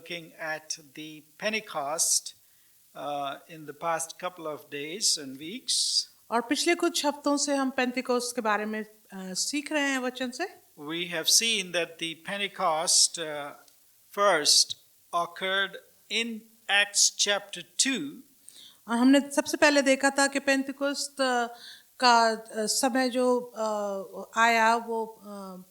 looking at the Pentecost in the past couple of days and weeks. और पिछले कुछ हफ्तों से हम पेंटिकोस्ट के बारे में सीख रहे हैं वचन से. We have seen that the Pentecost first occurred in Acts chapter 2. और हमने सबसे पहले देखा था कि पेंटिकोस्ट का समय जो आया वो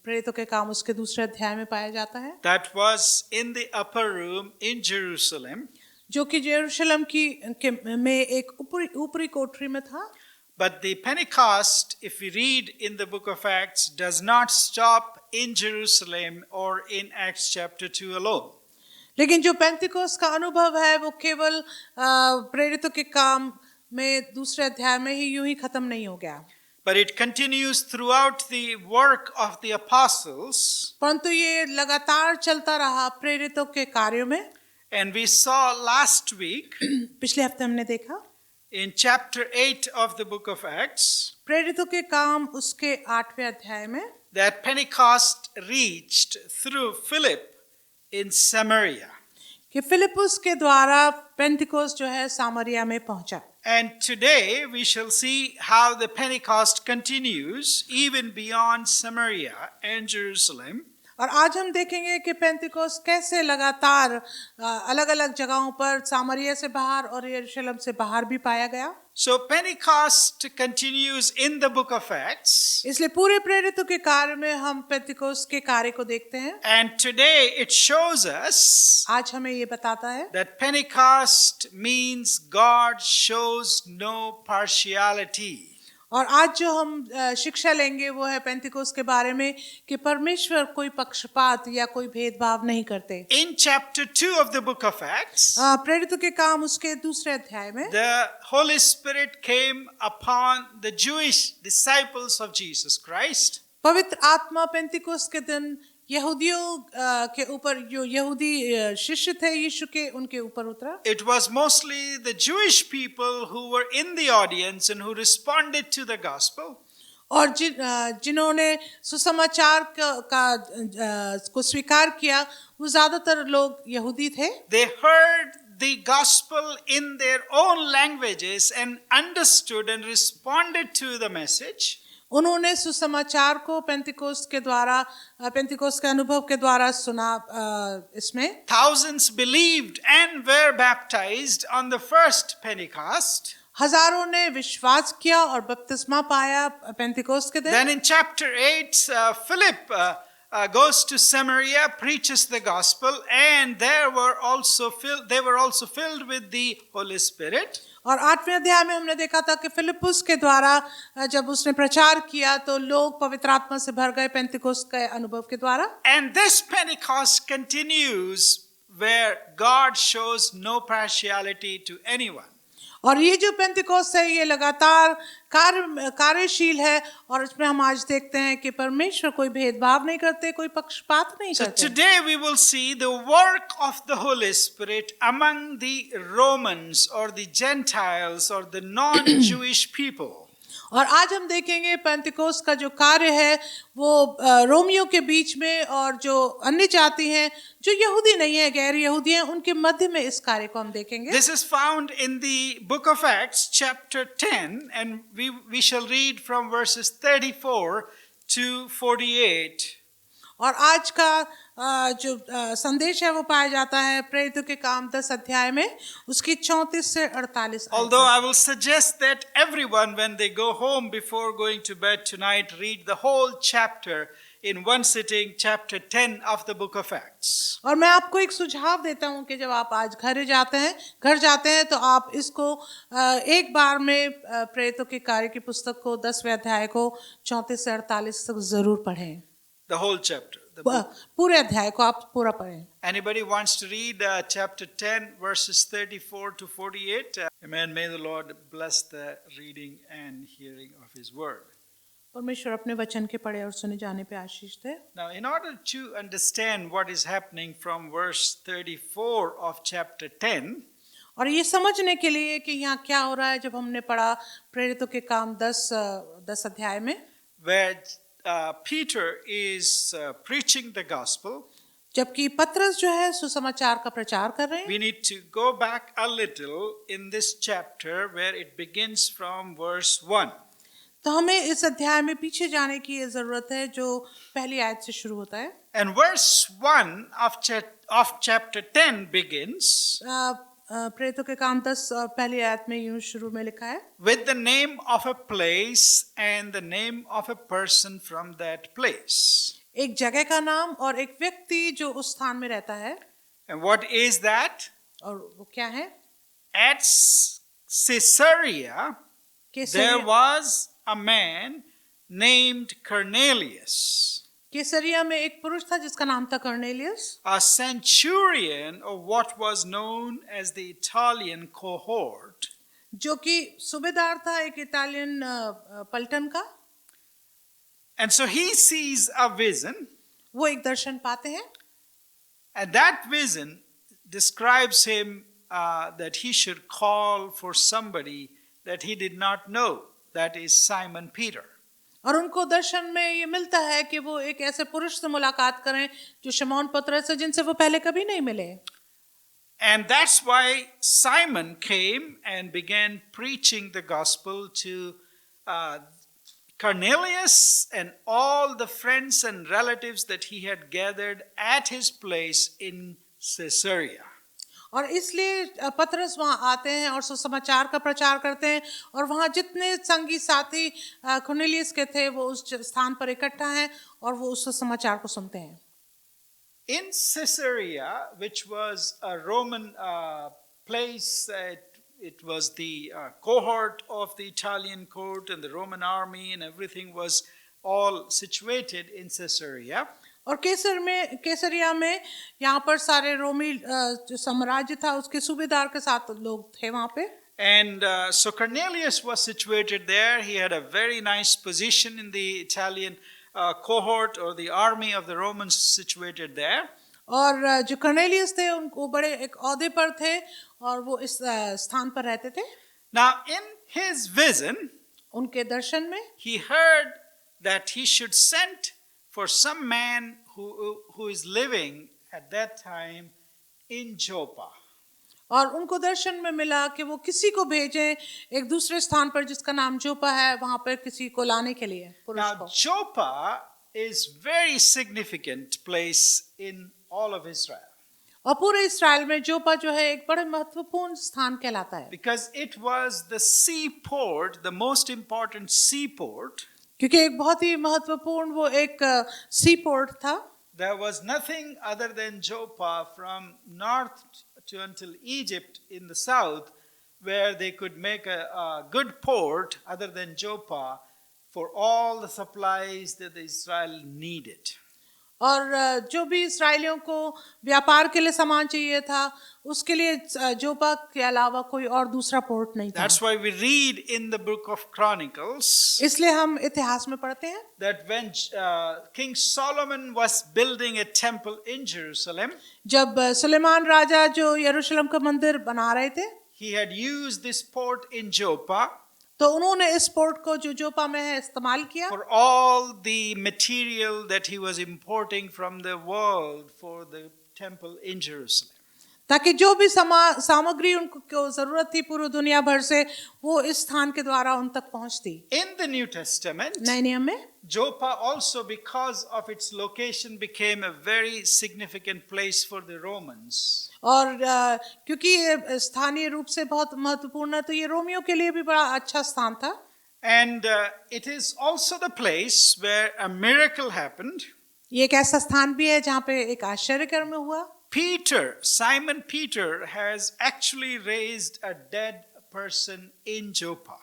प्रेरितों के काम उसके दूसरे अध्याय में पाया जाता है. That was in the upper room in Jerusalem. जो कि यरूशलेम में एक ऊपरी कोठरी में था. But the Pentecost, if we read in the book of Acts, does not stop in Jerusalem or in Acts chapter 2 alone. लेकिन जो पेंटिकोस्ट का अनुभव है वो केवल प्रेरितों के काम में दूसरे अध्याय में ही यूं ही खत्म नहीं हो गया. But it continues throughout the work of the apostles. परंतु ये लगातार चलता रहा प्रेरितों के कार्यों में. And we saw last week पिछले हफ्ते हमने देखा in chapter 8 of the book of Acts प्रेरितों के काम उसके 8वें अध्याय में that Pentecost reached through Philip in Samaria. कि फिलिपुस के द्वारा पेंटिकोस्ट जो है सामरिया में पहुंचा. And today we shall see how the Pentecost continues even beyond Samaria and Jerusalem. और आज हम देखेंगे कि पेंटिकोस्ट कैसे लगातार अलग-अलग जगहों पर सामरिया से बाहर और यरूशलेम से बाहर भी पाया गया. So Pentecost continues in the book of Acts. इसलिए पूरे प्रेरितों के कार्य में हम पेंटिकोस्ट के कार्य को देखते हैं. And today it shows us आज हमें ये बताता है that Pentecost means God shows no partiality. और आज जो हम शिक्षा लेंगे वो है पेंटिकोस्ट के बारे में कि परमेश्वर कोई पक्षपात या कोई भेदभाव नहीं करते. In chapter 2 of the book of Acts, प्रेरितों के काम उसके दूसरे अध्याय में the Holy Spirit came upon the Jewish disciples of Jesus Christ. पवित्र आत्मा पेंटिकोस्ट के दिन यहूदियों के ऊपर जो यहूदी शिष्य थे यीशु के उनके ऊपर उतरा. It was mostly the Jewish people who were in the audience and who responded to the gospel. और जिन्होंने सुसमाचार को स्वीकार किया वो ज्यादातर लोग यहूदी थे. They heard the gospel in their own languages and understood and responded to the message. उन्होंने सुसमाचार को पेंटिकोस्ट के अनुभव के द्वारा सुना. इसमें Thousands believed and were baptized on the first Pentecost. हजारों ने विश्वास किया और बपतिस्मा पाया पेंटिकोस्ट के दिन. Then in chapter 8, Philip goes to Samaria, preaches the gospel, and they were also filled with the Holy Spirit. और 8वें अध्याय में हमने देखा था कि फिलिपुस के द्वारा जब उसने प्रचार किया तो लोग पवित्र आत्मा से भर गए पेंटिकोस्ट के अनुभव के द्वारा. And this Pentecost continues where God shows no partiality to anyone. और ये जो पेंटिकोस्ट है ये लगातार कार्यशील है और इसमें हम आज देखते हैं कि परमेश्वर कोई भेदभाव नहीं करते, कोई पक्षपात नहीं करते. So today we will see the work of the Holy Spirit among the Romans or the Gentiles or the non-Jewish people. और आज हम देखेंगे पेंटिकोस्ट का जो कार्य है वो रोमियों के बीच में और जो अन्य जाति हैं जो यहूदी नहीं है गैर यहूदी हैं उनके मध्य में इस कार्य को हम देखेंगे. This is found in the book of Acts chapter 10 and we shall read from verses 34 to 48. और आज का जो संदेश है वो पाया जाता है प्रेरितों के काम 10 अध्याय में उसकी 34 से 48. Although I will suggest that everyone when they go home before going to bed tonight read the whole chapter in one sitting, chapter 10 of the book of Acts. और मैं आपको एक सुझाव देता हूँ कि जब आप आज घर जाते हैं तो आप इसको एक बार में प्रेरितों के कार्य की पुस्तक को 10वें अध्याय को 34 से 48 तक जरूर पढ़ें. The whole chapter. The book. पूरे अध्याय को आप पूरा पढ़ें. Anybody wants to read chapter 10 verses 34 to 48? Amen. May the Lord bless the reading and hearing of His word. परमेश्वर अपने वचन के पढ़े और सुने जाने पे आशीष दे. Now, in order to understand what is happening from verse 34 of chapter 10, और ये समझने के लिए कि यहाँ क्या हो रहा है जब हमने पढ़ा प्रेरितों के काम 10 अध्याय में where Peter is preaching the gospel. जबकि पतरस जो है सुसमाचार का प्रचार कर रहे हैं। We need to go back a little in this chapter where it begins from verse 1. तो हमें इस अध्याय में पीछे जाने की ये जरूरत है जो पहली आयत से शुरू होता है। And verse 1 of chapter 10 begins प्रेरितों के काम 10 और पहली आयत में यूं शुरू में लिखा है, with the name of a place and the name of a person from that place. एक जगह का नाम और एक व्यक्ति जो उस स्थान में रहता है। And what is that? और वो क्या है? At Caesarea, there was a man named Cornelius, कैसरिया में एक पुरुष था जिसका नाम था Cornelius, a centurion of what was known as the Italian cohort. जो कि सूबेदार था एक इटालियन पलटन का। And so he sees a vision, वो एक दर्शन पाते हैं and that vision describes him that he should call for somebody that he did not know, that is Simon Peter. और उनको दर्शन में ये मिलता है कि वो एक ऐसे पुरुष से मुलाकात करें जो शमौन पतरस है जिनसे वो पहले कभी नहीं मिले। And that's why Simon came and began preaching the gospel to Cornelius and all the friends and relatives that he had gathered at his place in Caesarea. और इसलिए पतरस वहाँ आते हैं और सुसमाचार का प्रचार करते हैं और वहाँ जितने संगी साथी कुरनेलियस के थे वो उस स्थान पर इकट्ठा हैं और वो उस समाचार को सुनते हैं। In Caesarea, which was a Roman place, it was the cohort of the Italian court and the Roman army and everything was all situated in Caesarea. और कैसरिया में यहाँ पर सारे रोमी जो साम्राज्य था उसके सूबेदार के साथ लोग थे वहाँ पे। And so Cornelius was situated there. He had a very nice position in the Italian cohort or the army of the Romans situated there. और जो कर्नेलियस थे उनको बड़े एक ओहदे पर थे और वो इस स्थान पर रहते थे। Now in his vision, उनके दर्शन में he heard that he should send for some man who is living at that time in Joppa. और उनको दर्शन में मिला कि वो किसी को भेजें एक दूसरे स्थान पर जिसका नाम जोपा है वहां पर किसी को लाने के लिए पुरुष Now को। Joppa is very significant place in all of Israel. और पूरे इस्राएल में जोपा जो है एक बड़े महत्वपूर्ण स्थान कहलाता है Because it was the seaport, the most important seaport. क्योंकि एक बहुत ही महत्वपूर्ण वो एक सी पोर्ट था। There was nothing other than Joppa from north to until Egypt in the south where they could make a good port other than Joppa for all the supplies that Israel needed. और जो भी इस्राएलियों को व्यापार के लिए सामान चाहिए था उसके लिए जोपा के अलावा कोई और दूसरा पोर्ट नहीं था। That's why we read in the book of Chronicles इसलिए हम इतिहास में पढ़ते हैं that when King Solomon was building a temple in Jerusalem, जब सुलेमान राजा जो यरूशलेम का मंदिर बना रहे थे he had used this port in Joppa तो उन्होंने इस पोर्ट को जो जोपा में है इस्तेमाल किया for all the material that he was importing from the world for the temple in Jerusalem. ताकि जो भी सामग्री उनको जरूरत थी पूरी दुनिया भर से वो इस स्थान के द्वारा उन तक पहुंचती। In the New Testament, नए नियम में Joppa also, because of its location, became a very significant place for the Romans. और क्योंकि ये स्थानीय रूप से बहुत महत्वपूर्ण है तो ये रोमियों के लिए भी बड़ा अच्छा स्थान था। And it is also the place where a miracle happened. ये एक ऐसा स्थान भी है जहाँ पे एक आश्चर्य कर्म हुआ। Simon Peter has actually raised a dead person in Joppa.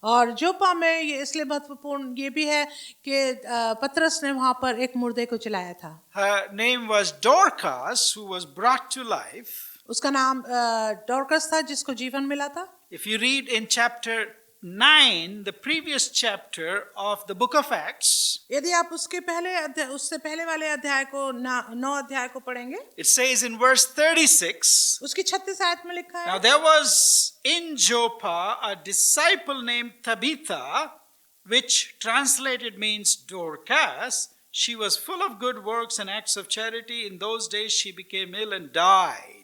और जोपा में ये इसलिए महत्वपूर्ण ये भी है कि पतरस ने वहाँ पर एक मुर्दे को चलाया था। Her name was Dorcas, who was brought to life. उसका नाम डॉर्कस था जिसको जीवन मिला था। If you read in chapter 9, the previous chapter of the book of Acts, यदि आप उससे पहले वाले अध्याय को 9 अध्याय को पढ़ेंगे, it says in verse 36, उसकी 36 आयत में लिखा now है, there was in Joppa a disciple named Tabitha, which translated means Dorcas, She was full of good works and acts of charity. In those days she became ill and died.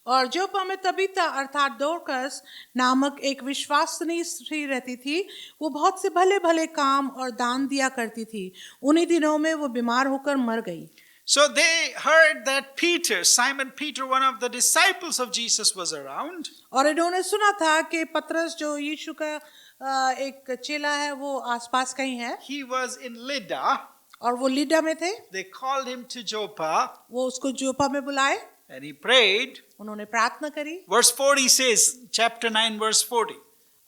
और जोपा में Tabitha अर्थात Dorcas नामक एक विश्वासनीय स्त्री रहती थी। वो बहुत से भले भले काम और दान दिया करती थी। उन्हीं दिनों में वो बीमार होकर मर गई। So they heard that Peter, Simon Peter, one of the disciples of Jesus, was around. और इन्होंने सुना था कि पतरस जो यीशु का एक चेला है वो आसपास कहीं है। He was in Lydda. और वो लीडा में थे। They called him to Joppa वो उसको जोपा में बुलाए। and he prayed. उन्होंने प्रार्थना करी। Verse 40 says, chapter 9, verse 40.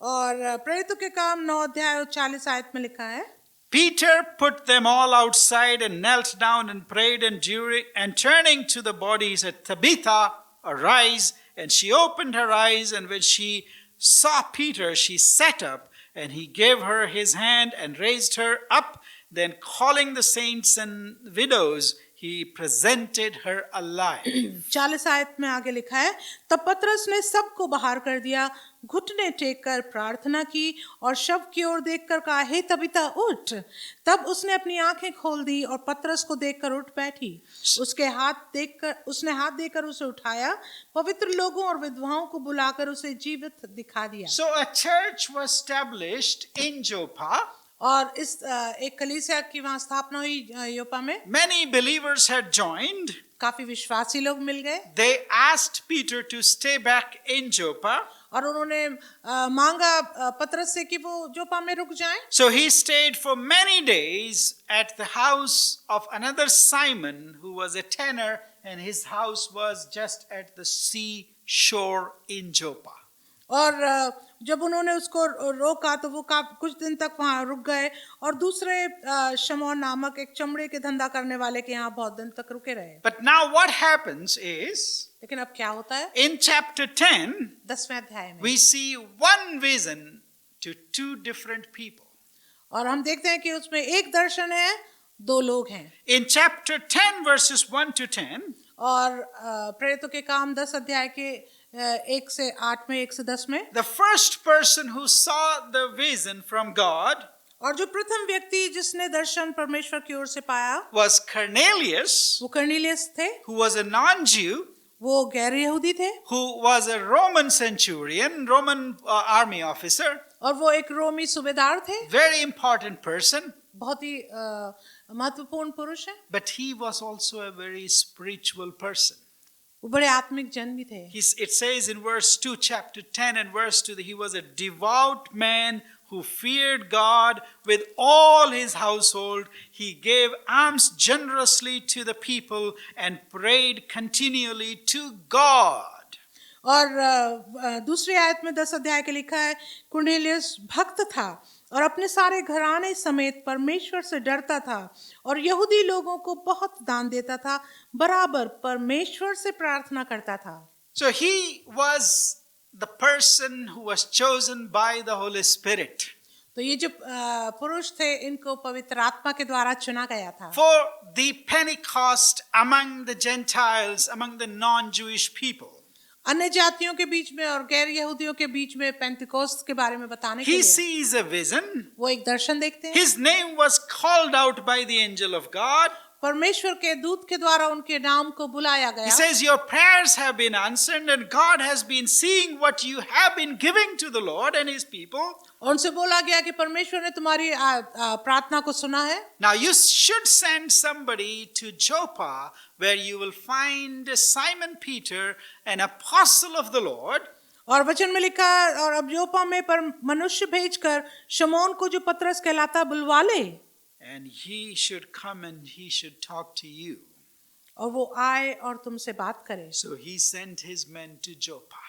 और प्रेरितों के काम 9 अध्याय 40 आयत में लिखा है, Peter put them all outside and knelt down and prayed, and turning to the body, he said, Tabitha, arise. And she opened her eyes, and when she saw Peter, she sat up, and he gave her his hand and raised her up. Then calling the saints and widows, he presented her alive. 40 आयत में आगे लिखा है, तब पतरस ने सबको बाहर कर दिया, घुटने टेक कर प्रार्थना की और शव की ओर देखकर कहा, हे तबीता उठ। तब उसने अपनी आंखें खोल दी और पतरस को देखकर उठ बैठी। उसने हाथ देकर उसे उठाया, पवित्र लोगों और विधवाओं को बुलाकर उसे जीवित दिखा दिया। So a church was established in Joppa. और इस एक कलीसिया की वहां स्थापना हुई योपा में। Many believers had joined. काफी विश्वासी लोग मिल गए। They asked Peter to stay back in Joppa. और उन्होंने मांगा पतरस से कि वो जोपा में रुक जाएं। So he stayed for many days at the house of another Simon who was a tanner, and his house was just at the sea shore in Joppa. और जब उन्होंने उसको रोका तो वो कुछ दिन तक वहाँ रुक गए और दूसरे शमौन नामक एक चमड़े के धंधा करने वाले के यहाँ बहुत दिन तक रुके रहे। But now what happens is, लेकिन अब क्या होता है? in chapter 10, 10वें अध्याय में we see one vision to two different people. और हम देखते हैं कि उसमें एक दर्शन है, दो लोग हैं। In chapter 10 verses 1 to 10, और प्रेरितों के काम 10 अध्याय के 1 से 8 में 1 से 10 में the first person who saw the vision from God और जो प्रथम व्यक्ति जिसने दर्शन परमेश्वर की ओर से पाया was Cornelius, वो कर्नेलियस थे। who was a non-Jew, वो गैर यहूदी थे who was a Roman centurion, Roman army officer, और वो एक रोमी सूबेदार थे। very important person, बहुत ही महत्वपूर्ण पुरुष है। but he was also a very spiritual person. वो बड़े आत्मिक जन भी थे। It says in verse 2, chapter 10 and verse 2, that he was a devout man who feared God with all his household. He gave alms generously to the people and prayed continually to God. और दूसरी आयत में 10 अध्याय के लिखा है, Cornelius भक्त था और अपने सारे घराने समेत परमेश्वर से डरता था और यहूदी लोगों को बहुत दान देता था, बराबर परमेश्वर से प्रार्थना करता था। So he was the person who was chosen by the Holy Spirit. तो ये जो पुरुष थे इनको पवित्र आत्मा के द्वारा चुना गया था For the Pentecost among the Gentiles, among the non-Jewish people. अन्य जातियों के बीच में और गैर यहूदियों के बीच में पेंटिकोस्ट के बारे में बताने के He लिए sees a vision. वो एक दर्शन देखते हैं। His name was called out by the angel of God. परमेश्वर के दूत के द्वारा उनके नाम को बुलाया He गया। says, your prayers have been answered and God has been seeing what you have been giving to the Lord and his people. और उनसे बोला गया कि परमेश्वर ने तुम्हारी प्रार्थना को सुना है। Now you should send somebody to Joppa where you will find Simon Peter, an apostle of the Lord. और वचन में लिखा है, और अब योपा में पर मनुष्य भेजकर शमौन को जो पतरस कहलाता बुलवा ले, And he should come and he should talk to you. और वो आए और तुमसे बात करे। So he sent his men to Joppa.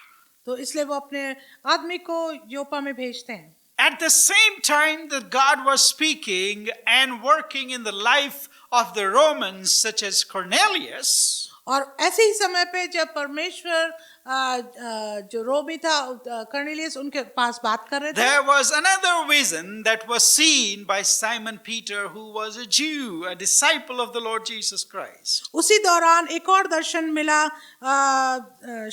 तो इसलिए वो अपने आदमी को योपा में भेजते हैं। At the same time that God was speaking and working in the life of the Romans, such as Cornelius, और ऐसे ही समय पे जब परमेश्वर जो रोमी था कर्नेलियस उनके पास बात कर रहे थे, there was another vision that was seen by Simon Peter, who was a Jew, a disciple of the Lord Jesus Christ. उसी दौरान एक और दर्शन मिला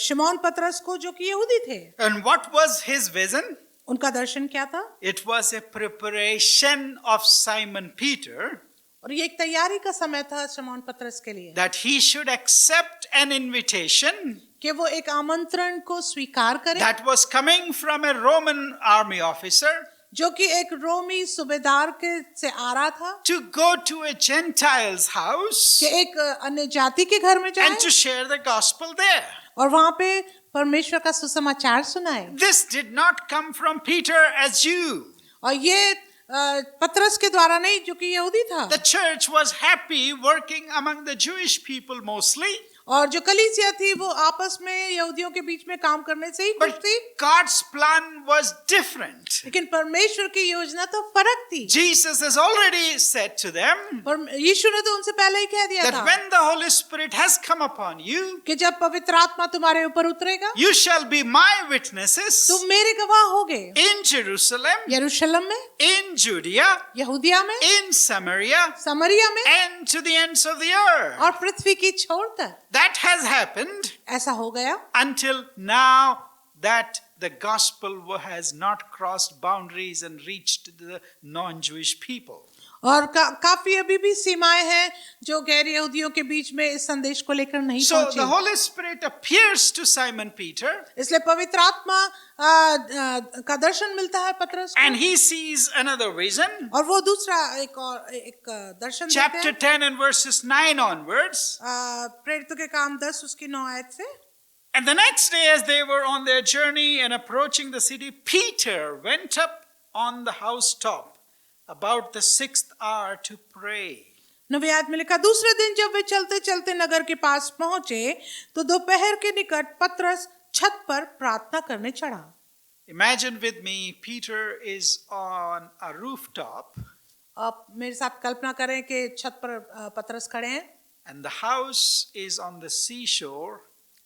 शिमोन पतरस को जो कि यहूदी थे। And what was his vision? उनका दर्शन क्या था? It was a preparation of Simon Peter और ये एक तैयारी का समय था शमौन पतरस के लिए that he should accept an invitation कि वो एक आमंत्रण को स्वीकार करे that was coming from a Roman army officer जो कि एक रोमी सूबेदार के से आ रहा था to go to a Gentile's house कि एक अन्य जाति के घर में जाए and to share the gospel there. और वहां पे परमेश्वर का सुसमाचार सुनाए। This did not come from Peter as Jew. और ये पतरस के द्वारा नहीं जो कि यहूदी था। The church was happy working among the Jewish people mostly. और जो कलीसिया थी वो आपस में यहूदियों के बीच में काम करने से ही खुश But थी, God's plan was different. लेकिन परमेश्वर की योजना तो फर्क थी। Jesus has already said to them पर यीशु ने तो उनसे पहले ही कह दिया that था when the Holy Spirit has come upon you, कि जब पवित्र आत्मा तुम्हारे ऊपर उतरेगा you shall be my witnesses तुम मेरे गवाह होगे in Jerusalem, यरूशलेम में, in Judea, यहूदिया में, in Samaria, समरिया में and to the ends of the earth. और पृथ्वी की छोर तक। That has happened ऐसा हो गया until now that the gospel has not crossed boundaries and reached the non-Jewish people. और काफी अभी भी सीमाएं हैं जो गैर यहूदियों के बीच में इस संदेश को लेकर नहीं So the पहुंची। Holy Spirit appears to Simon Peter इसलिए पवित्र आत्मा का दर्शन मिलता है पतरस and को he sees another vision. और वो दूसरा एक दर्शन देते Chapter हैं 10 and verses 9 onwards. प्रेरितों के काम 10 उसकी 9 आयत से। And the next day, as they were on their journey and approaching the city, Peter went up on the housetop about the 6th hour to pray. 9 आयत में लिखा, दूसरे दिन जब वे चलते चलते नगर के पास पहुंचे तो दोपहर के निकट पतरस छत पर प्रार्थना करने चढ़ा। Imagine with me, Peter is on a rooftop आप मेरे साथ कल्पना करें कि छत पर पतरस खड़े हैं and the house is on the seashore.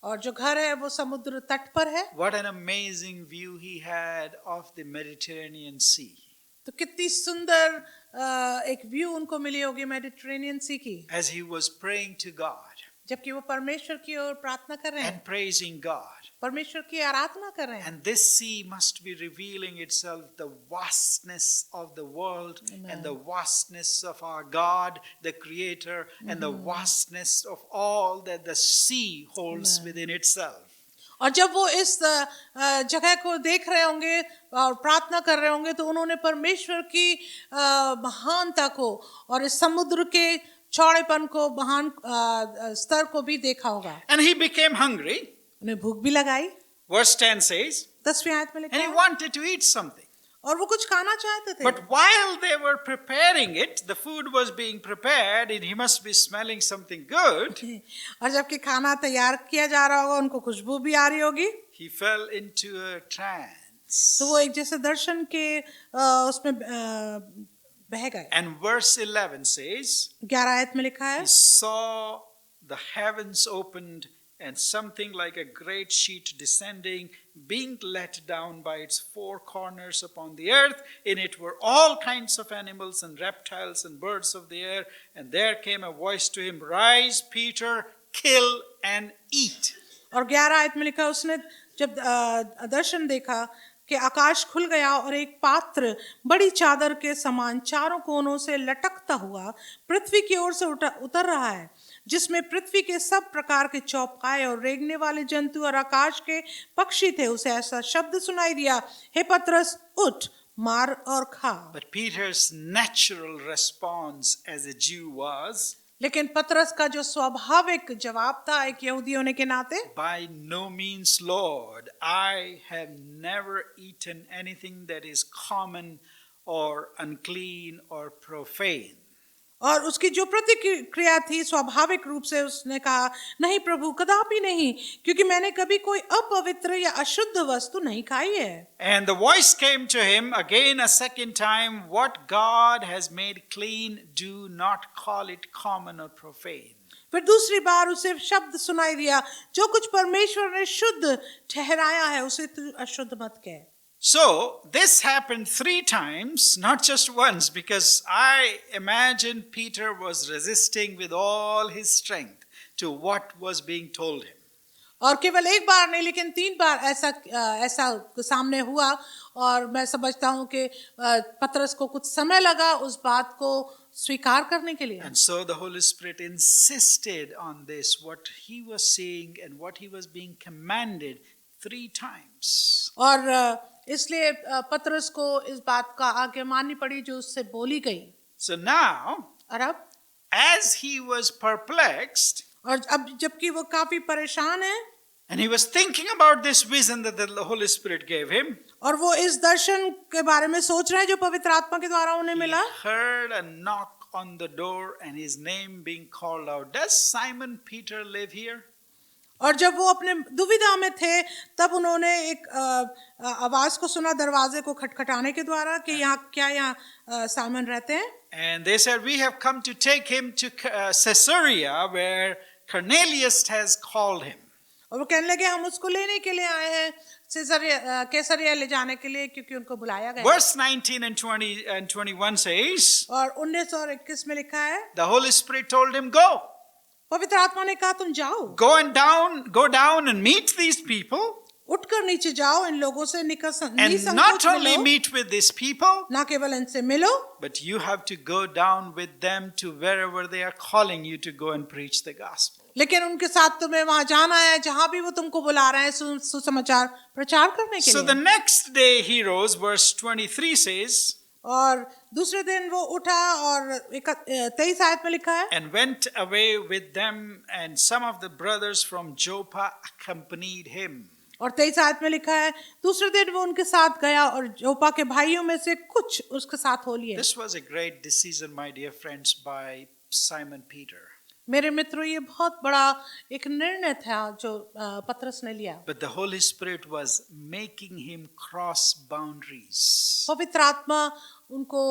और जो घर है वो समुद्र तट पर है। What an amazing view he had of the Mediterranean Sea. तो कितनी सुंदर एक व्यू उनको मिली होगी मेडिटेरेनियन सी की, As he was praying to God जबकि वो परमेश्वर की ओर प्रार्थना कर रहे हैं, and praising God. परमेश्वर की आराधना कर रहे हैं। And this sea must be revealing itself the vastness of the world and the vastness of our God, the Creator, and the vastness of all that the sea holds within itself. और जब वो इस जगह को देख रहे होंगे और प्रार्थना कर रहे होंगे तो उन्होंने परमेश्वर की महानता को और इस समुद्र के चौड़ेपन को, महान स्तर को भी देखा होगा। And he became hungry. उन्हें भूख भी लगाई। Verse 10 says, 10वीं आयत में लिखा and he है, wanted to eat something. और वो कुछ खाना चाहते थे। But while they were preparing it, the food was being prepared, and he must be smelling something good. और जबकि खाना तैयार किया जा रहा होगा, उनको खुशबू भी आ रही होगी, He fell into a trance. तो वो एक जैसे दर्शन के उसमें बह गए। And verse 11 says, 11 आयत में लिखा है, he saw the heavens opened and something like a great sheet descending, being let down by its four corners upon the earth. In it were all kinds of animals and reptiles and birds of the air. And there came a voice to him, rise, Peter, kill and eat. और 11 आयत में लिखा, उसने जब दर्शन देखा कि आकाश खुल गया और एक पात्र बड़ी चादर के समान चारों कोनों से लटकता हुआ पृथ्वी की ओर से उतर रहा है, जिसमें पृथ्वी के सब प्रकार के चौपाए और रेंगने वाले जंतु और आकाश के पक्षी थे। उसे ऐसा शब्द सुनाई दिया, हे पतरस, उठ, मार और खा। But Peter's natural response as a Jew was, लेकिन पतरस का जो स्वाभाविक जवाब था एक यहूदी होने के नाते, by no means, Lord, I have never eaten anything that is common or unclean or profane. और उसकी जो प्रतिक्रिया थी स्वाभाविक रूप से उसने कहा, नहीं प्रभु, कदापि नहीं, क्योंकि मैंने कभी कोई अपवित्र या अशुद्ध वस्तु नहीं खाई है। And the voice came to him again a second time, what God has made clean, do not call it common or profane. फिर दूसरी बार उसे शब्द सुनाई दिया, जो कुछ परमेश्वर ने शुद्ध ठहराया है उसे तू अशुद्ध मत कह। So this happened 3 times, not just once, because I imagine Peter was resisting with all his strength to what was being told him. और केवल एक बार नहीं लेकिन 3 बार ऐसा सामने हुआ। और मैं समझता हूँ कि पतरस को कुछ समय लगा उस बात को स्वीकार करने के लिए। And so the Holy Spirit insisted on this, what he was seeing and what he was being commanded 3 times. और इसलिए पतरस को इस बात का आज्ञा माननी पड़ी जो उससे बोली गई। So now, और अब as he was perplexed, और अब जबकि वो काफी परेशान है and he was thinking about this vision that the Holy Spirit gave him, और वो इस दर्शन के बारे में सोच रहे हैं जो पवित्र आत्मा के द्वारा उन्हें he मिला। heard a knock on the door and his name being called out. Does Simon Peter live here? और जब वो अपने दुविधा में थे तब उन्होंने एक आवाज को सुना दरवाजे को खटखटाने के द्वारा कि यहाँ साइमन रहते हैं। And they said, we have come to take him to Caesarea where Cornelius has called him. और वो कहने लगे हम उसको लेने के लिए आए हैं कैसरिया ले जाने के लिए क्योंकि उनको बुलाया गया। Verse 19 and 20 and 21 says, और 19 और 21 में लिखा है, the Holy Spirit told him, go. पवित्र आत्मा ने कहा तुम जाओ। Go down and meet these people. उठकर नीचे जाओ इन लोगों से And not only meet with these people, ना केवल इनसे मिलो, but you have to go down with them to wherever they are calling you to go and preach the gospel. लेकिन उनके साथ तुम्हें वहां जाना है जहां भी वो तुमको बुला रहे हैं सुसमाचार प्रचार करने के So लिए। the next day he rose, verse 23 says, और दूसरे दिन वो उठा और 23 आयत में लिखा है, and went away with them, and some of the brothers from Joppa accompanied him. और 23 आयत में लिखा है दूसरे दिन वो उनके साथ गया और जोपा के भाइयों में से कुछ उसके साथ हो लिए। This was a great decision, my dear friends, by Simon Peter. मेरे मित्रों ये बहुत बड़ा एक निर्णय था जो पतरस ने लिया। But the Holy Spirit was making him cross boundaries. पवित्र आत्मा उनको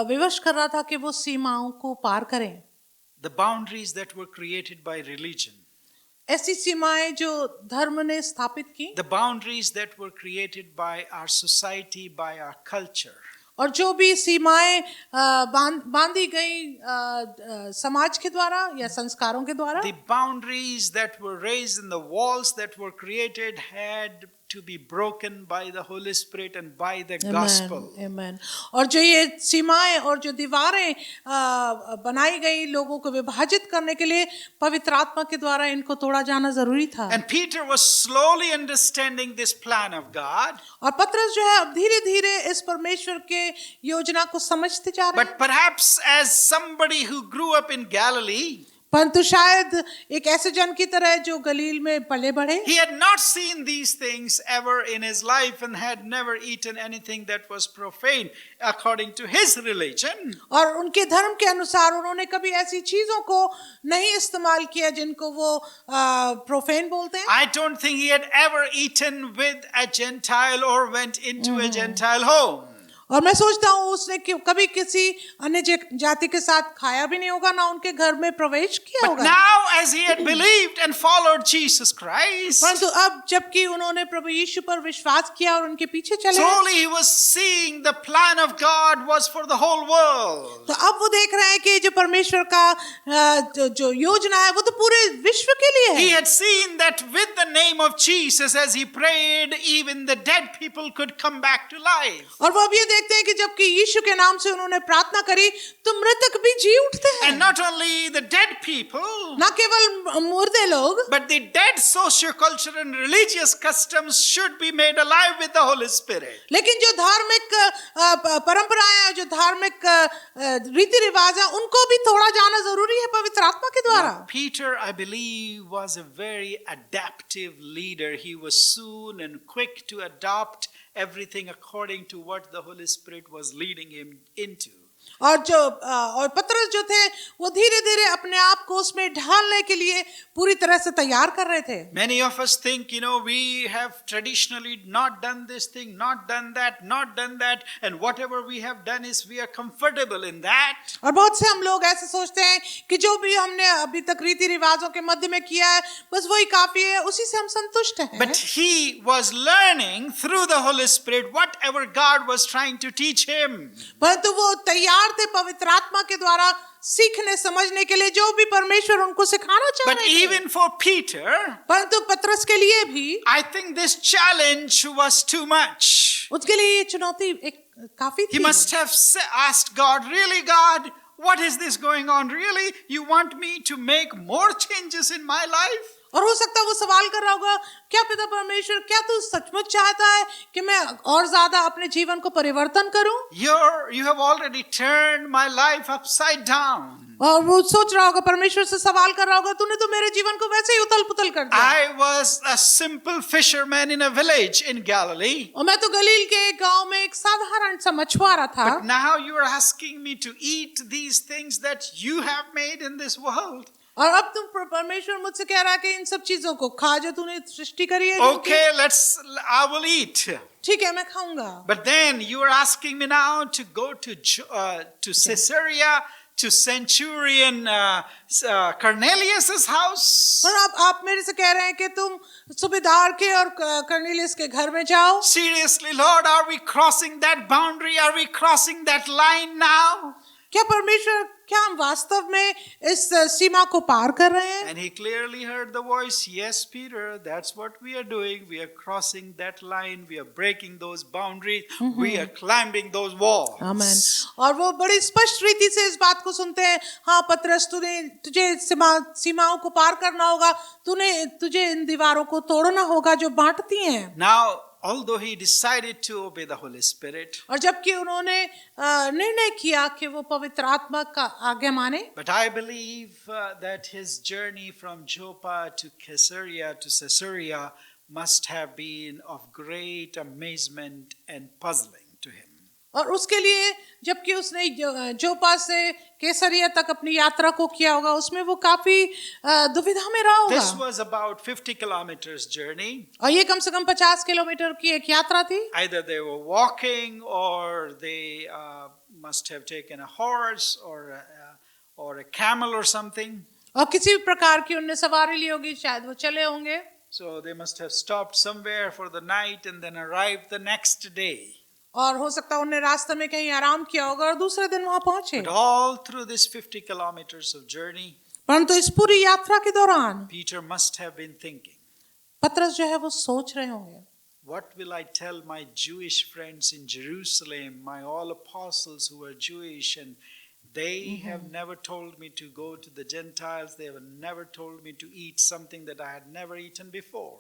विवश कर रहा था कि वो सीमाओं को पार करें। The boundaries that were created by religion. ऐसी सीमाएं जो धर्म ने स्थापित की, The boundaries that were created by our society, by our culture. और जो भी सीमाएं बांधी गई समाज के द्वारा या संस्कारों के द्वारा, The boundaries that were raised in the walls that were created had to be broken by the Holy Spirit and by the gospel. Amen. और जो ये सीमाएं और जो दीवारें बनाई गई लोगों को विभाजित करने के लिए पवित्र आत्मा के द्वारा इनको तोड़ा जाना जरूरी था। And Peter was slowly understanding this plan of God. और पतरस जो है अब धीरे-धीरे इस परमेश्वर के योजना को समझते जा रहे हैं। But perhaps as somebody who grew up in Galilee, परंतु शायद एक ऐसे जन की तरह जो गलील में पले बढ़े, he had not seen these things ever in his life and had never eaten anything that was profane according to his religion. और उनके धर्म के अनुसार उन्होंने कभी ऐसी चीजों को नहीं इस्तेमाल किया जिनको वो प्रोफेन बोलते हैं। I don't think he had ever eaten with a Gentile or went into a Gentile home. और मैं सोचता हूँ उसने कभी किसी अन्य जाति के साथ खाया भी नहीं होगा, ना उनके घर में प्रवेश किया But होगा। now as he had believed and followed Jesus Christ, परंतु अब जबकि उन्होंने प्रभु यीशु पर विश्वास किया और उनके पीछे चले, slowly he was seeing the plan of God was for the whole world. तो अब वो देख रहे हैं कि जो परमेश्वर का जो योजना है वो तो पूरे विश्व के लिए He है। had seen that with the name of Jesus, as he prayed, even the dead people could come back to life. और वो अब ये देखते हैं कि जबकि यीशु के नाम से उन्होंने प्रार्थना करी तो मृतक भी जी उठते हैं। And not only the dead people, ना केवल मुर्दे लोग, but the dead sociocultural and religious customs should be made alive with the Holy Spirit. लेकिन जो धार्मिक परंपराएं हैं, जो धार्मिक रीति रिवाज हैं, उनको भी तोड़ा जाना जरूरी है पवित्र आत्मा के द्वारा। Peter, I believe, was a very adaptive leader. He was soon and quick to adopt everything according to what the Holy Spirit was leading him into. और पतरस जो थे वो धीरे-धीरे अपने आप को उसमें ढालने के लिए पूरी तरह से तैयार कर रहे थे। Many of us think, we have traditionally not done this thing, not done that, not done that, and whatever we have done is we are comfortable in that. और बहुत से हम लोग ऐसे सोचते हैं कि जो भी हमने अभी तक रीति रिवाजों के मध्य में किया है बस वही काफी है, उसी से हम संतुष्ट हैं। But he was learning through the Holy Spirit whatever God was trying to teach him. परंतु वो तैयार थे पवित्र आत्मा के द्वारा सीखने समझने के लिए जो भी परमेश्वर उनको सिखाना चाह But रहे थे। even for Peter, परंतु पतरस के लिए भी I think this challenge was too much. उसके लिए ये चुनौती एक काफी He थी। must have asked God, really, God, what is this going on? Really? You want me to make more changes in my life? और हो सकता है वो सवाल कर रहा होगा, क्या पिता परमेश्वर, क्या तू सचमुच चाहता है कि मैं और ज्यादा अपने जीवन को परिवर्तन करूं? You have already turned my life upside down. और वो सोच रहा होगा, परमेश्वर से सवाल कर रहा होगा, तूने तो मेरे जीवन को वैसे ही उथल पुथल कर दिया। I was a simple fisherman in a village in Galilee. और मैं तो गलील के एक गांव में एक साधारण सा मछुआरा था। But now you are asking me to eat these things that you have made in this world. और अब तुम परमेश्वर मुझसे कह रहा है कि इन सब चीजों को खा जो तूने सृष्टि करी है। Okay, I will eat. ठीक है, मैं खाऊंगा। But then you are asking me now to go to Caesarea, to centurion Cornelius's house. और अब आप मेरे से कह रहे हैं कि तुम सूबेदार के और कर्नेलियस के घर में जाओ। Seriously, Lord, are we crossing that boundary? Are we crossing that line now? क्या परमेश्वर, क्या हम वास्तव में इस सीमा को पार कर रहे हैं? And he clearly heard the voice, yes, Peter, that's what we are doing. We are crossing that line. We are breaking those boundaries. We are climbing those walls. आमीन। और वो बड़ी स्पष्ट रीति से इस बात को सुनते हैं। हाँ पतरस, तुझे सीमाओं को पार करना होगा। तुझे इन दीवारों को तोड़ना होगा जो बांटती हैं। Now, although he decided to obey the Holy Spirit, और जबकि उन्होंने निर्णय किया कि वो पवित्र आत्मा का आज्ञा माने, but I believe that his journey from Joppa to Caesarea must have been of great amazement and puzzling to him. और उसके लिए जबकि उसने जोपा से कैसरिया तक अपनी यात्रा को किया होगा, उसमें वो काफी दुविधा में रहा होगा। This was about 50 kilometers journey. और ये कम से कम 50 किलोमीटर की एक यात्रा थी। Either they were walking or they must have taken a horse or a camel or something. और किसी भी प्रकार की उनने सवारी ली होगी, शायद वो चले होंगे। So they must have stopped somewhere for the night and then arrived the next day. और हो सकता है उन्हें रास्ते में कहीं आराम किया होगा और दूसरे दिन वहां पहुंचे। But all through this 50 kilometers of journey, परंतु इस पूरी यात्रा के दौरान Peter must have been thinking, पतरस जो है वो सोच रहे होंगे, what will I tell my Jewish friends in Jerusalem, my all apostles who are Jewish, and they have never told me to go to the Gentiles, they have never told me to eat something that I had never eaten before.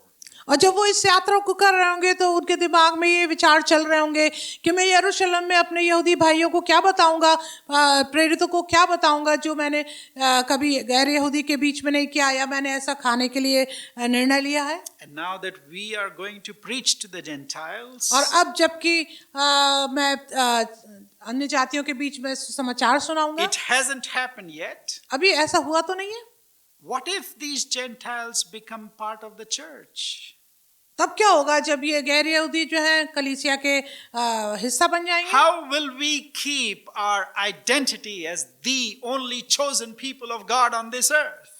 और जब वो इस यात्रा को कर रहे होंगे तो उनके दिमाग में ये विचार चल रहे होंगे कि मैं यरूशलेम में अपने यहूदी भाइयों को क्या बताऊंगा, प्रेरितों को क्या बताऊंगा जो मैंने कभी गैर यहूदी के बीच में नहीं किया या मैंने ऐसा खाने के लिए निर्णय लिया है। And now that we are going to preach to the Gentiles, और अब जबकि मैं अन्य जातियों के बीच में समाचार सुनाऊंगा, it hasn't happened yet. अभी ऐसा हुआ तो नहीं है। What if these Gentiles become part of the church? तब क्या होगा जब ये गैर यहूदी जो है कलीसिया के हिस्सा बन जाएंगे? How will we keep our identity as the only chosen people of God on this earth?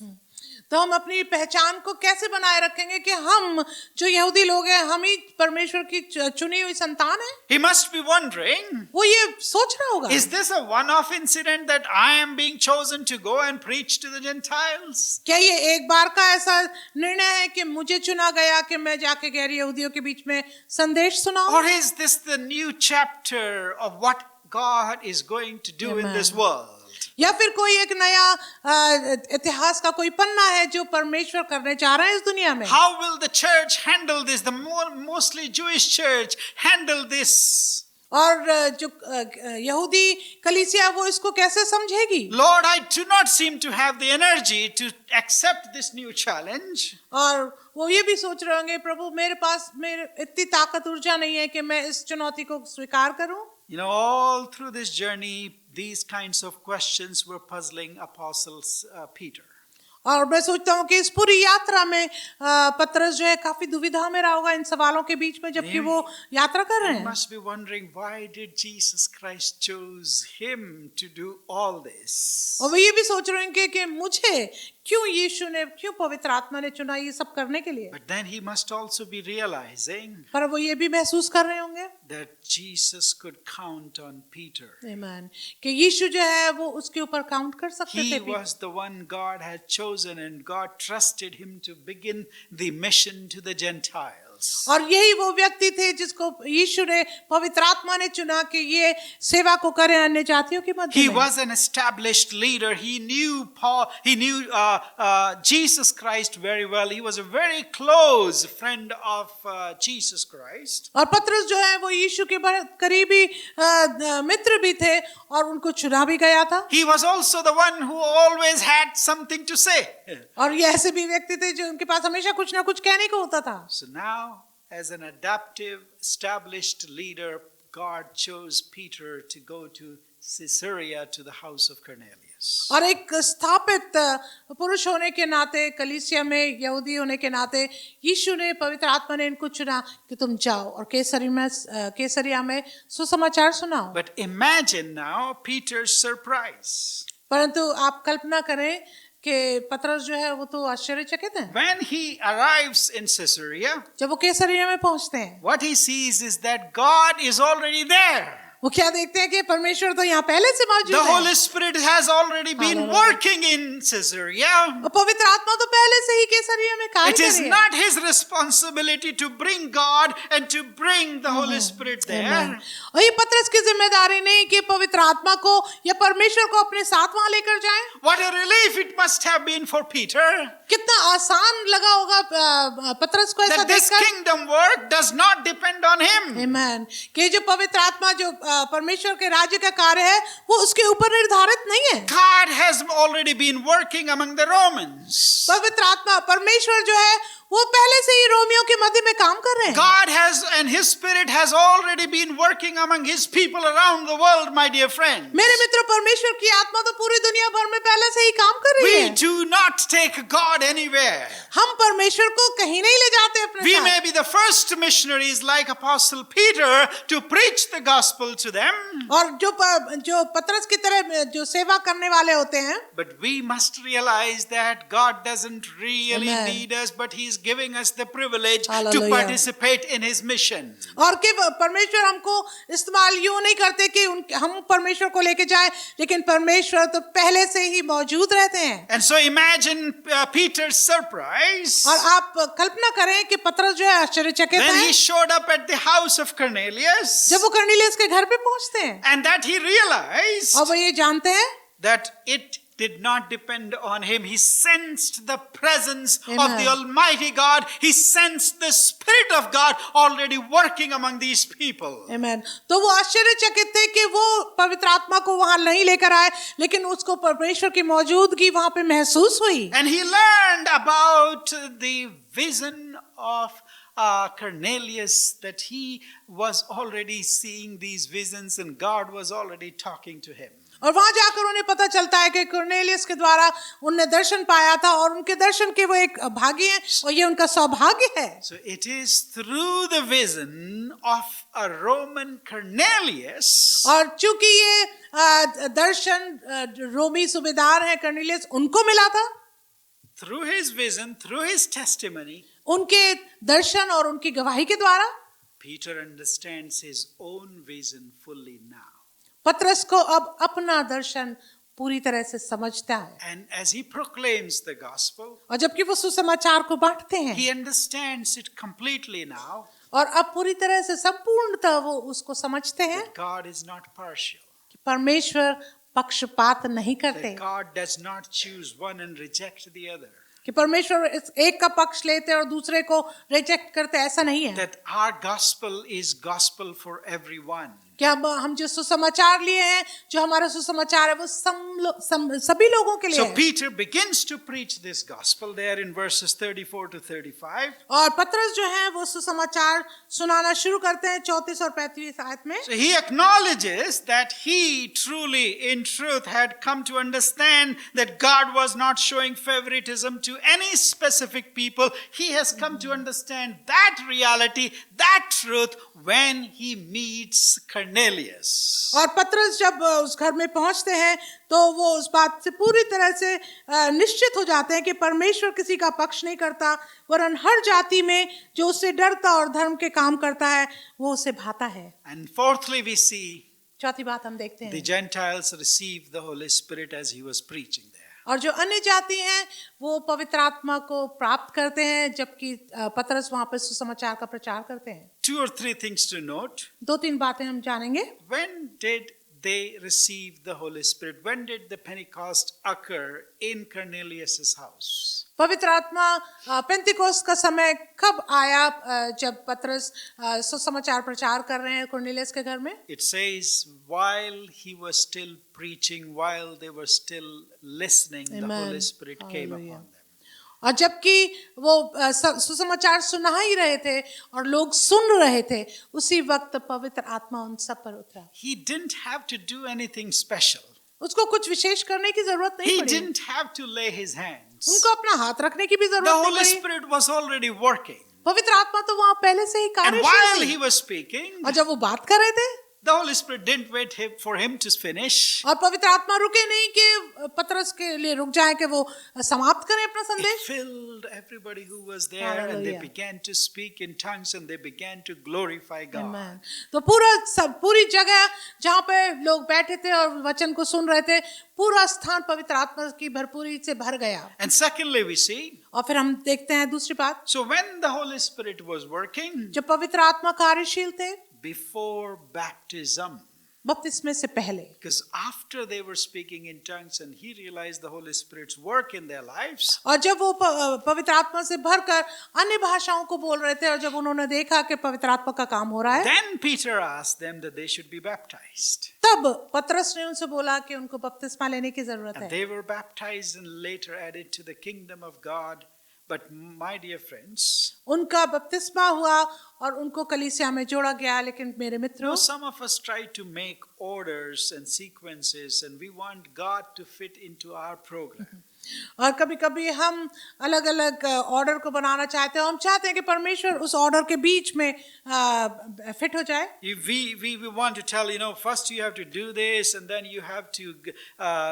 तो हम अपनी पहचान को कैसे बनाए रखेंगे कि हम जो यहूदी लोग हैं, हम ही परमेश्वर की चुनी हुई संतान हैं? He must be wondering, वो ये सोच रहा होगा, is this a one-off incident that I am being chosen to go and preach to the Gentiles? क्या ये एक बार का ऐसा निर्णय है कि मुझे चुना गया कि मैं जाके गैर यहूदियों के बीच में संदेश सुनाऊं? Or is this the new chapter of what God is going to do in this world? या फिर कोई एक नया इतिहास का कोई पन्ना है जो परमेश्वर करने जा रहे हैं इस दुनिया में? How will the church handle this? The mostly Jewish church handle this? और जो यहूदी कलीसिया वो इसको कैसे समझेगी? Lord, I do not seem to have the energy to accept this new challenge. और वो ये भी सोच रहे होंगे, प्रभु मेरे पास इतनी ताकत ऊर्जा नहीं है कि मैं इस चुनौती को स्वीकार करूं। You know, all through this journey, these kinds of questions were puzzling Apostle Peter. और मैं सोचता हूँ कि इस पूरी यात्रा में पतरस जो है काफी दुविधा में रहा होगा इन सवालों के बीच में जबकि वो यात्रा कर रहे He हैं। must be wondering, why did Jesus Christ choose him to do all this? और वो ये भी सोच रहे हैं कि मुझे क्यों पवित्र आत्मा ने चुना ये सब करने के लिए। But then he must also be realizing पर वो ये भी महसूस कर रहे होंगे that Jesus could count on Peter. आमीन कि यीशु जो है वो उसके ऊपर काउंट कर सकते He थे। was the one God had chosen, and God trusted him to begin the mission to the Gentiles. और यही वो व्यक्ति थे जिसको यीशु ने पवित्र आत्मा ने चुना कि ये सेवा को करें अन्य जातियों के मध्य He में। was an established leader. He knew Jesus Christ very well. He was a very close friend of Jesus Christ. और पतरस जो है वो यीशु के बहुत करीबी मित्र भी थे और उनको चुना भी गया था। He was also the one who always had something to say. और ये ऐसे भी व्यक्ति थे जो उनके पास हमेशा कुछ ना कुछ कहने को होता था। So now, as an adaptive, established leader, God chose Peter to go to Caesarea to the house of Cornelius. और एक स्थापित पुरुष होने के नाते कलीसिया में यहूदी होने के नाते यीशु ने पवित्र आत्मा ने इनको चुना कि तुम जाओ और कैसरिया में सुसमाचार सुनाओ। But imagine now Peter's surprise. परंतु आप कल्पना करें कि पतरस जो है वो तो आश्चर्यचकित है। When he arrives in Caesarea, जब वो कैसरिया में पहुंचते हैं what he sees is that God is already there. वो क्या देखते हैं कि परमेश्वर तो यहाँ पहले से मौजूद The है। Holy Spirit has already been Hallelujah. working in Caesarea. और पवित्र आत्मा तो पहले से ही कैसरिया में कार्य It कर is रही है। not his responsibility to bring God and to bring the Holy Spirit there. Amen. और ये पतरस की जिम्मेदारी नहीं कि पवित्र आत्मा को या परमेश्वर को अपने साथ वहां लेकर जाएं। What a relief it must have been for Peter कितना आसान लगा होगा पतरस को ऐसा that this देखकर। kingdom work does not depend on him. आमीन कि जो पवित्र आत्मा जो परमेश्वर के राज्य का कार्य है वो उसके ऊपर निर्धारित नहीं है। God has already been working among the Romans. पवित्र आत्मा परमेश्वर जो है वो पहले से ही रोमियों के मध्य में काम कर रहे हैं। God has and his spirit has already been working among his people around the world, my dear friends. मेरे मित्रों परमेश्वर की आत्मा तो पूरी दुनिया भर में पहले से ही काम कर रही We है। do not take God anywhere. हम परमेश्वर को कहीं नहीं ले जाते अपने We साथ। may be the first missionaries like Apostle Peter to preach the gospel to them, और जो पतरस की तरह जो सेवा करने वाले होते हैं but we must realize that God doesn't really Amen. need us, but He's giving us the privilege to Hallelujah. participate in His mission. और कि परमेश्वर हमको इस्तेमाल यूं नहीं करते कि हम परमेश्वर को लेके जाएं, लेकिन परमेश्वर तो पहले से ही मौजूद रहते हैं। And so imagine Peter's surprise और आप कल्पना करें कि पतरस जो है आश्चर्यचकित when है he showed up at the house of Cornelius, जब वो कर्नेलियस के घर पे पहुंचते हैं and that he realized और वो ये जानते हैं that it did not depend on him. He sensed the presence of Amen. the Almighty God. He sensed the Spirit of God already working among these people. आमीन। तो वो आश्चर्यचकित थे कि वो पवित्र आत्मा को वहां नहीं लेकर आए, लेकिन उसको परमेश्वर की मौजूदगी वहां पे महसूस हुई। And he learned about the vision of Cornelius, that he was already seeing these visions and God was already talking to him. और वहां जाकर उन्हें पता चलता है कि कुरनेलियस के द्वारा उनने दर्शन पाया था और उनके दर्शन के वो एक भागी हैं और ये उनका सौभाग्य है। So it is through the vision of a Roman Cornelius और चूंकि ये दर्शन रोमी सूबेदार है कर्नेलियस उनको मिला था, through his vision, through his testimony, उनके दर्शन और उनकी गवाही के द्वारा Peter understands his own vision fully now. पतरस को अब अपना दर्शन पूरी तरह से समझता है And as he proclaims the gospel, और जबकि वो सुसमाचार को बांटते हैं he understands it completely now, और अब पूरी तरह से संपूर्णतः वो उसको समझते हैं that God is not partial. कि परमेश्वर पक्षपात नहीं करते, That God does not choose one and reject the other. कि परमेश्वर एक का पक्ष लेते और दूसरे को रिजेक्ट करते, ऐसा नहीं है। That our gospel is gospel for everyone. क्या हम जो सुसमाचार लिए हैं, जो हमारा सुसमाचार है, वो सभी लोगों के लिए So है। Peter begins to preach this gospel there in verses 34 to 35. और पतरस जो है वो सुसमाचार सुनाना शुरू करते हैं 34 और 35 आयत में। So he acknowledges that he truly, in truth, had come to understand that God was not showing favoritism to any specific people. He has come to understand that reality, that truth, when he meets Cornelius. और पतरस जब उस घर में पहुंचते हैं तो वो उस बात से पूरी तरह से निश्चित हो जाते हैं कि परमेश्वर किसी का पक्ष नहीं करता, वरन हर जाति में जो उससे डरता और धर्म के काम करता है वो उसे भाता है। And fourthly, we see चौथी बात हम देखते the हैं, Gentiles received the Holy Spirit as he was preaching there. और जो अन्य जाति हैं वो पवित्र आत्मा को प्राप्त करते हैं जबकि पतरस वहां पर सुसमाचार का प्रचार करते हैं। 2 or 3 things to note. 2-3 बातें हम जानेंगे। When did they receive the Holy Spirit? When did the Pentecost occur in Cornelius' house? पवित्र आत्मा पेंतिकोस्त का समय कब आया जब पतरस सुसमाचार प्रचार कर रहे हैं कुरनेलियस के घर में? It says, while he was still preaching, while they were still listening, the Amen. Holy Spirit came Hallelujah. upon them. और जबकि वो सुसमाचार सुना ही रहे थे और लोग सुन रहे थे, उसी वक्त पवित्र आत्मा उन सब पर उतरा। He didn't have to do anything special. उसको कुछ विशेष करने की जरूरत नहीं He पड़ी। didn't have to lay his hands. उनको अपना हाथ रखने की भी The जरूरत Holy नहीं पड़ी। Spirit was already working. पवित्र आत्मा तो वहाँ पहले से ही And कार्यशील while थी। he was speaking, और जब वो बात कर रहे थे, the Holy Spirit didn't wait for him to finish. और पवित्र आत्मा रुके नहीं कि पतरस के लिए रुक जाए कि वो समाप्त करें अपना It संदेश। filled everybody who was there, and they Hallelujah. began to speak in tongues and they began to glorify God. Amen. तो पूरी जगह जहाँ पे लोग बैठे थे और वचन को सुन रहे थे, पूरा स्थान पवित्र आत्मा की भरपूरी से भर गया। And secondly, we see, और फिर हम देखते हैं दूसरी बात, so when the Holy Spirit was working, जब पवित्र आत्मा कार्यशील थे before baptism, बपतिस्मे से पहले, because after they were speaking in tongues and he realized the Holy Spirit's work in their lives, और जब वो पवित्र आत्मा से भरकर अन्य भाषाओं को बोल रहे थे और जब उन्होंने देखा कि पवित्र आत्मा का काम हो रहा है, then Peter asked them that they should be baptized. तब पतरस ने उनसे बोला कि उनको बपतिस्मा लेने की जरूरत And है। they were baptized and later added to the kingdom of God. But my dear friends, उनका बपतिस्मा हुआ और उनको कलीसिया में जोड़ा गया, लेकिन मेरे मित्रों, some of us try to make orders and sequences and we want God to fit into our program. और कभी कभी हम अलग अलग ऑर्डर को बनाना चाहते हैं, हम चाहते हैं कि परमेश्वर उस ऑर्डर के बीच में फिट हो जाए। We want to tell, first you have to do this and then you have to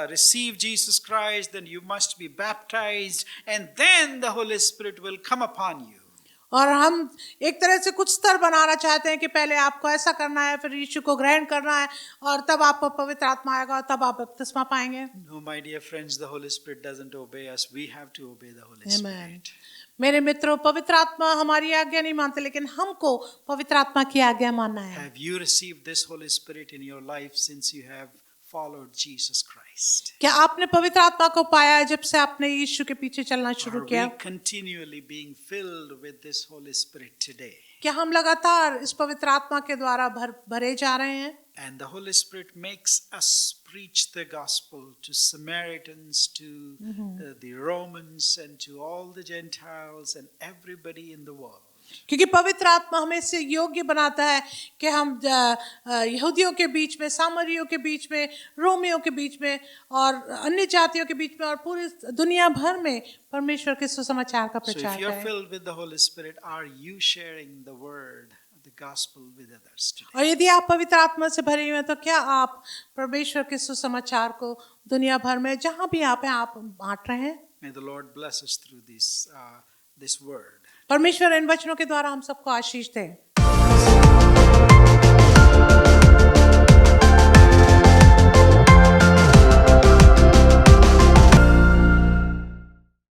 receive Jesus Christ, then you must be baptized and then the Holy Spirit will come upon you. और हम एक तरह से कुछ स्तर बनाना चाहते हैं कि पहले आपको ऐसा करना है, फिर यीशु को ग्रहण करना है और तब आपको पवित्र आत्मा आएगा और तब आप बपतिस्मा पाएंगे। No, my dear friends, the Holy Spirit doesn't obey us. We have to obey the Holy Amen. Spirit. मेरे मित्रों, पवित्र आत्मा हमारी आज्ञा नहीं मानते, लेकिन हमको पवित्र आत्मा की आज्ञा मानना है। Have you received this Holy Spirit in your life since you have followed Jesus Christ? क्या आपने पवित्र आत्मा को पाया है जब से आपने यीशु के पीछे चलना शुरू Are किया? we continually being filled with this Holy Spirit today? क्या हम लगातार इस पवित्र आत्मा के द्वारा भरे जा रहे हैं? And the Holy Spirit makes us preach the gospel to Samaritans, to the Romans, and to all the Gentiles and everybody in the world. क्योंकि पवित्र आत्मा हमें इससे योग्य बनाता है कि हम यहूदियों के बीच में, सामरियों के बीच में, रोमियों के बीच में और अन्य जातियों के बीच में और पूरी दुनिया भर में परमेश्वर के सुसमाचार का So if प्रचार you're करें। filled with the Holy Spirit, are you sharing the word, the gospel with others today? और यदि आप पवित्र आत्मा से भरे हुए हैं तो क्या आप परमेश्वर के सुसमाचार को दुनिया भर में जहां भी आप हैं आप बांट रहे हैं? May the Lord bless us through this word. परमेश्वर इन वचनों के द्वारा हम सबको आशीष दे।